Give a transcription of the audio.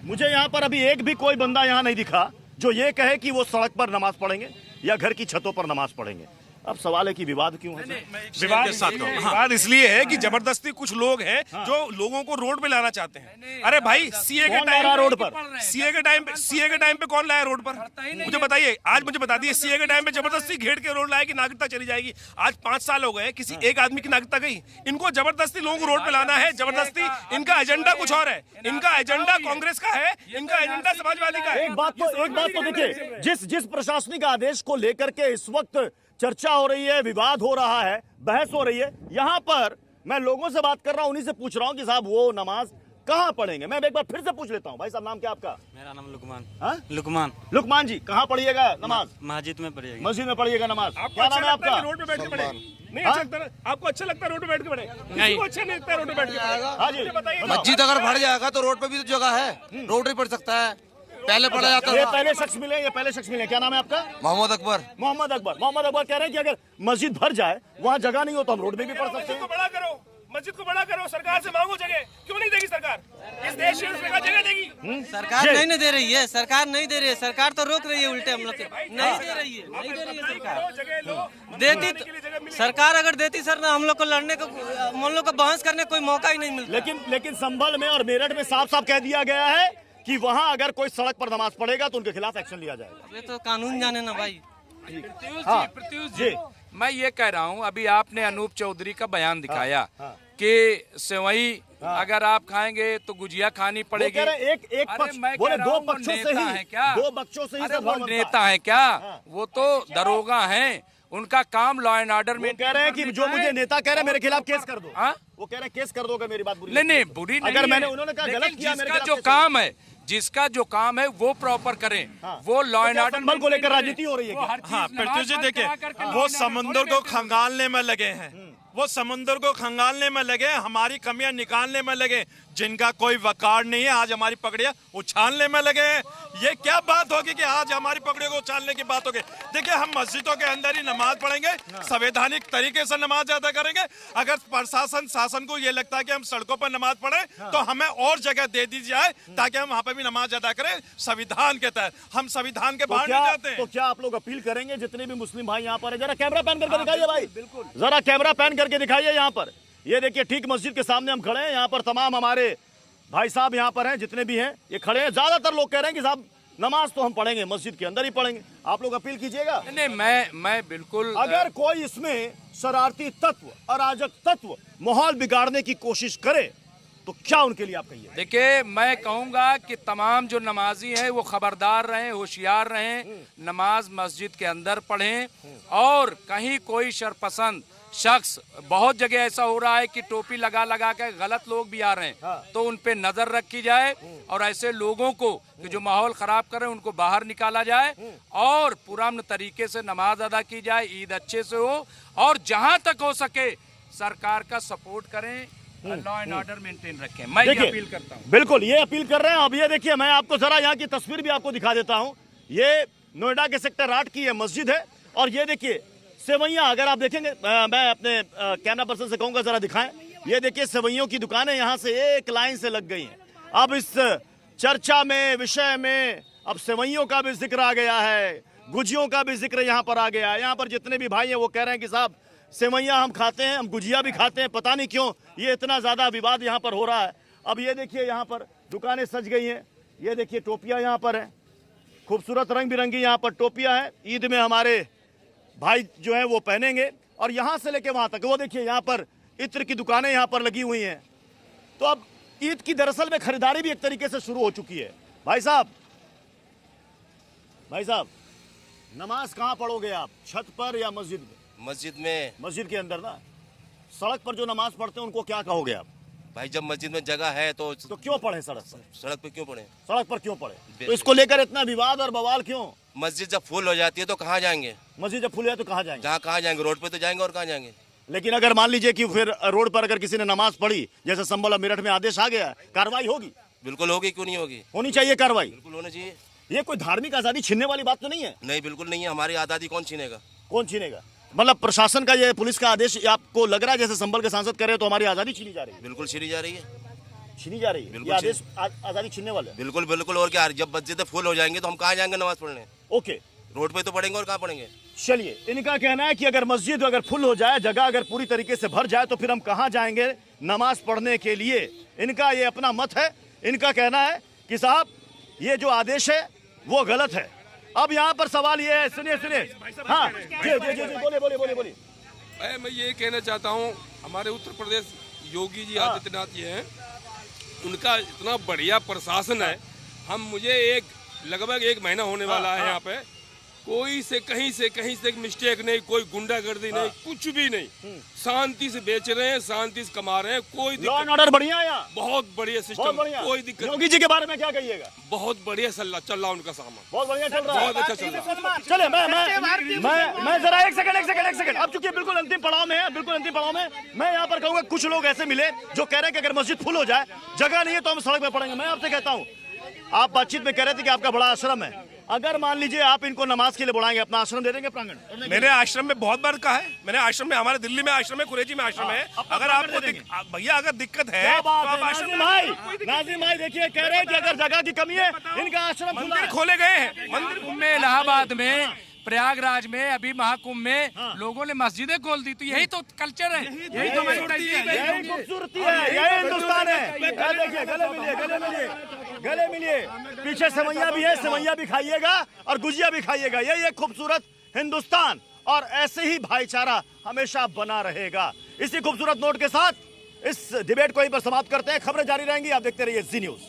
मुझे यहाँ पर अभी एक भी कोई बंदा यहाँ नहीं दिखा जो ये कहे कि वो सड़क पर नमाज पढ़ेंगे या घर की छतों पर नमाज पढ़ेंगे। अब सवाल है कि विवाद क्यों है? विवाद इसलिए है कि जबरदस्ती कुछ लोग हैं जो लोगों को रोड पे लाना चाहते हैं। अरे भाई सीए के टाइम रोड पर सीए के टाइम पे कौन लाया रोड पर? मुझे बताइए, आज मुझे बता दिए सीए के टाइम पे जबरदस्ती घेर के रोड लाया कि नागरिकता चली जाएगी। आज 5 साल हो गए, किसी एक आदमी की नागरिकता गई। इनको जबरदस्ती लोगों को रोड पे लाना है, जबरदस्ती। इनका एजेंडा कुछ और है, इनका एजेंडा कांग्रेस का है, इनका एजेंडा समाजवादी का है। एक बात तो देखिए, जिस प्रशासनिक आदेश को लेकर के इस वक्त चर्चा हो रही है, विवाद हो रहा है, बहस हो रही है, यहाँ पर मैं लोगों से बात कर रहा हूँ, उन्हीं से पूछ रहा हूँ कि साहब वो नमाज कहाँ पढ़ेंगे। मैं एक बार फिर से पूछ लेता हूँ। भाई साहब, नाम क्या आपका? मेरा नाम लुकमान। लुकमान। लुकमान जी, कहाँ पढ़िएगा नमाज? मस्जिद में पढ़िएगा। मस्जिद में पढ़िएगा नमाज। क्या नाम है आपका? रोड पे बैठ के पढ़े नहीं अच्छा लगता? आपको अच्छा लगता है रोड पे बैठ के पढ़े? नहीं, अच्छा नहीं लगता रोड पे बैठ के पढ़े। हाँ जी बताइए। मस्जिद अगर बढ़ जाएगा तो रोड पे भी तो जगह है, रोड ही पढ़ सकता है। पहले पढ़ा जाता ये था। पहले शख्स मिले। क्या नाम है आपका? मोहम्मद अकबर। मोहम्मद अकबर कह रहे हैं कि अगर मस्जिद भर जाए, वहाँ जगह नहीं हो तो हम रोड में भी पढ़ सकते मस्जिद हैं। को बड़ा करो, मस्जिद को बड़ा करो, सरकार से मांगो जगह। क्यों नहीं देगी सरकार? इस देश में जगह देगी? सरकार नहीं दे रही है, सरकार नहीं दे रही है, सरकार तो रोक रही है उल्टे हम लोग के। नहीं दे रही है सरकार। देती सरकार अगर देती सर ना, हम लोग को लड़ने को, हम लोग को बहस करने कोई मौका ही नहीं मिलता। लेकिन संभल में और मेरठ में साफ साफ कह दिया गया है कि वहां अगर कोई सड़क पर नमाज पढ़ेगा तो उनके खिलाफ एक्शन लिया जाएगा। ये तो कानून जाने ना भाई। प्रत्युष जी, मैं ये कह रहा हूँ, अभी आपने अनूप चौधरी का बयान दिखाया कि सेवई अगर आप खाएंगे तो गुजिया खानी पड़ेगी। एक पक्ष बोले दो पक्षों से ही क्या? दो पक्षों से ही वो नेता है क्या? वो तो दरोगा हैं, उनका काम लॉ एंड ऑर्डर में। कह रहे हैं कि जो मुझे नेता कह रहे हैं मेरे खिलाफ केस कर दो। वो कह रहे हैं केस कर दो अगर मेरी बात बुरी नहीं बुरी नहीं, अगर मैंने उन्होंने कहा गलत किया, जिसका जो काम है वो प्रॉपर करें। वो लॉ एंड ऑर्डर को लेकर राजनीति हो रही है। हाँ प्रत्युष जी, देखिए वो समुद्र को खंगालने में लगे हैं, वो समुद्र को खंगालने में लगे, हमारी कमियां निकालने में लगे। जिनका कोई वकार नहीं है आज हमारी पकड़ियां उछालने में लगे हैं। ये क्या बात होगी कि आज हमारी पकड़ियों को उछालने की बात होगी? देखिए हम मस्जिदों के अंदर ही नमाज पढ़ेंगे, संवैधानिक तरीके से नमाज अदा करेंगे। अगर प्रशासन शासन को ये लगता है कि हम सड़कों पर नमाज पढ़े तो हमें और जगह दे दी जाए ताकि हम वहाँ पर भी नमाज अदा करें संविधान के तहत। हम संविधान के बाहर नहीं जाते। तो क्या आप लोग अपील करेंगे जितने भी मुस्लिम भाई यहाँ पर है, जरा कैमरा पैन करके दिखाइए भाई, जरा कैमरा पैन करके दिखाइए यहाँ पर। ये देखिए ठीक मस्जिद के सामने हम खड़े हैं, यहाँ पर तमाम हमारे भाई साहब यहाँ पर हैं, जितने भी हैं ये खड़े हैं। ज्यादातर लोग कह रहे हैं कि साहब नमाज तो हम पढ़ेंगे, मस्जिद के अंदर ही पढ़ेंगे। आप लोग अपील कीजिएगा। नहीं मैं बिल्कुल, अगर कोई इसमें शरारती तत्व, अराजक तत्व माहौल बिगाड़ने की कोशिश करे तो क्या उनके लिए आप कहिए? देखिए मैं कहूँगा कि तमाम जो नमाजी हैं वो खबरदार रहें, होशियार रहें, नमाज मस्जिद के अंदर पढ़ें। और कहीं कोई शरपसंद शख्स, बहुत जगह ऐसा हो रहा है कि टोपी लगा लगा के गलत लोग भी आ रहे हैं, तो उन पे नजर रखी जाए और ऐसे लोगों को कि जो माहौल खराब कर रहे हैं उनको बाहर निकाला जाए और पुरअमन तरीके से नमाज अदा की जाए, ईद अच्छे से हो। और जहां तक हो सके सरकार का सपोर्ट करें, लॉ एंड ऑर्डर मेंटेन रखें। मैं ये अपील करता हूँ। बिल्कुल ये अपील कर रहे हैं। अब ये देखिए मैं आपको जरा यहाँ की तस्वीर भी आपको दिखा देता हूँ। ये नोएडा के सेक्टर 8 की ये मस्जिद है और ये देखिए सेवैयाँ, अगर आप देखेंगे, मैं अपने कैमरा पर्सन से कहूँगा जरा दिखाएं। ये देखिए सेवैयों की दुकानें यहाँ से एक लाइन से लग गई हैं। अब इस चर्चा में, विषय में अब सेवैयों का भी जिक्र आ गया है, गुजियों का भी जिक्र यहाँ पर आ गया है। यहाँ पर जितने भी भाई हैं वो कह रहे हैं कि साहब सेवैयाँ हम खाते हैं, हम गुजिया भी खाते हैं, पता नहीं क्यों ये इतना ज़्यादा विवाद यहाँ पर हो रहा है। अब ये देखिए यहाँ पर दुकानें सज गई हैं। ये देखिए टोपियाँ यहाँ पर हैं, खूबसूरत रंग बिरंगी यहाँ पर टोपियाँ हैं। ईद में हमारे भाई जो है वो पहनेंगे। और यहाँ से लेके वहाँ तक वो देखिए यहाँ पर इत्र की दुकानें यहाँ पर लगी हुई हैं। तो अब ईद की दरअसल में खरीदारी भी एक तरीके से शुरू हो चुकी है। भाई साहब नमाज कहाँ पढ़ोगे आप, छत पर या मस्जिद में? मस्जिद में। मस्जिद के अंदर ना। सड़क पर जो नमाज पढ़ते हैं उनको क्या कहोगे आप? भाई जब मस्जिद में जगह है तो क्यों पढ़े सड़क पर? सड़क पे क्यों पढ़े? सड़क पर क्यों पढ़े? तो इसको लेकर इतना विवाद और बवाल क्यों? मस्जिद जब फुल हो जाती है तो कहाँ जाएंगे? मस्जिद जब फुल है तो कहाँ जाएंगे? जहाँ कहाँ जाएंगे, रोड पे तो जाएंगे और कहाँ जाएंगे? लेकिन अगर मान लीजिए कि फिर रोड पर अगर किसी ने नमाज पढ़ी, जैसे संभल और मेरठ में आदेश आ गया, कार्रवाई होगी? बिल्कुल होगी, क्यों नहीं होगी? होनी चाहिए कार्रवाई, बिल्कुल होनी चाहिए। ये कोई धार्मिक आजादी छीनने वाली बात तो नहीं है? नहीं बिल्कुल नहीं है। हमारी आजादी कौन छीनेगा? कौन छीनेगा? मतलब प्रशासन का ये पुलिस का आदेश आपको लग रहा है जैसे संभल के सांसद कह रहे हो तो हमारी आजादी छीनी जा रही है? बिल्कुल छीनी जा रही है। छीनी जा रही है, बिल्कुल ये आदेश आजादी छीनने वाले हैं। बिल्कुल बिल्कुल। और क्या, जब मस्जिदें फुल हो जाएंगे तो हम कहाँ जाएंगे नमाज पढ़ने? ओके, रोड पे तो पढ़ेंगे और कहाँ पढ़ेंगे? चलिए, इनका कहना है कि अगर मस्जिद अगर फुल हो जाए, जगह अगर पूरी तरीके से भर जाए, तो फिर हम कहाँ जाएंगे नमाज पढ़ने के लिए। इनका ये अपना मत है। इनका कहना है कि साहब ये जो आदेश है वो गलत है। अब यहाँ पर सवाल ये है, सुनिए सुनिए, हाँ जी जी जी जी, बोलिए बोलिए बोलिए बोलिए। मैं ये कहना चाहता हूँ, हमारे उत्तर प्रदेश योगी जी आदित्यनाथ जी हैं, उनका इतना बढ़िया प्रशासन है। मुझे लगभग 1 महीना होने वाला है यहाँ पे, कोई से कहीं से मिस्टेक नहीं, कोई गुंडागर्दी नहीं, कुछ भी नहीं, शांति से बेच रहे हैं, शांति से कमा रहे हैं, कोई लॉ एंड ऑर्डर बढ़िया है यहाँ, बहुत बढ़िया सिस्टम, कोई दिक्कत। योगी जी के बारे में क्या कहिएगा? बहुत बढ़िया चल रहा उनका सामान, बहुत बढ़िया चल रहा है, बहुत अच्छा चल रहा है। चले मैं जरा एक सेकंड अब चूंकि बिल्कुल अंतिम पड़ाव में है, बिल्कुल अंतिम पड़ाव में, मैं यहाँ पर कहूँगा कुछ लोग ऐसे मिले जो कह रहे हैं कि अगर मस्जिद फुल हो जाए, जगह नहीं है तो हम सड़क पे पड़ेंगे। मैं आपसे कहता हूँ, आप बातचीत में कह रहे थे कि आपका बड़ा आश्रम है, अगर मान लीजिए आप इनको नमाज के लिए बुलाएंगे, अपना आश्रम दे देंगे प्रांगण? मेरे आश्रम में बहुत बार कहा है, मेरे आश्रम में, हमारे दिल्ली में आश्रम है, कुरैशी में आश्रम है। अगर आपको भैया अगर दिक्कत है क्या बात तो है, आप आश्रम नाजिम भाई देखिए, कह रहे हैं कि अगर जगह की कमी है, इनका आश्रम खुला मंदिर है। खोले गए हैं। मंदिर कुंभ में, इलाहाबाद में, प्रयागराज में, अभी महाकुंभ में लोगों ने मस्जिदें खोल दी। तो यही तो कल्चर है, यही तो हमारी तहजीब है, यही खूबसूरती है, यही हिंदुस्तान है। देखिए, गले मिलिए, गले मिलिए, गले मिलिए, पीछे सेवैया भी है, सेवैया भी खाइएगा और गुजिया भी खाइएगा। यही एक खूबसूरत हिंदुस्तान, और ऐसे ही भाईचारा हमेशा बना रहेगा। इसी खूबसूरत नोट के साथ इस डिबेट को यहीं पर समाप्त करते हैं। खबरें जारी रहेंगी, आप देखते रहिए जी न्यूज।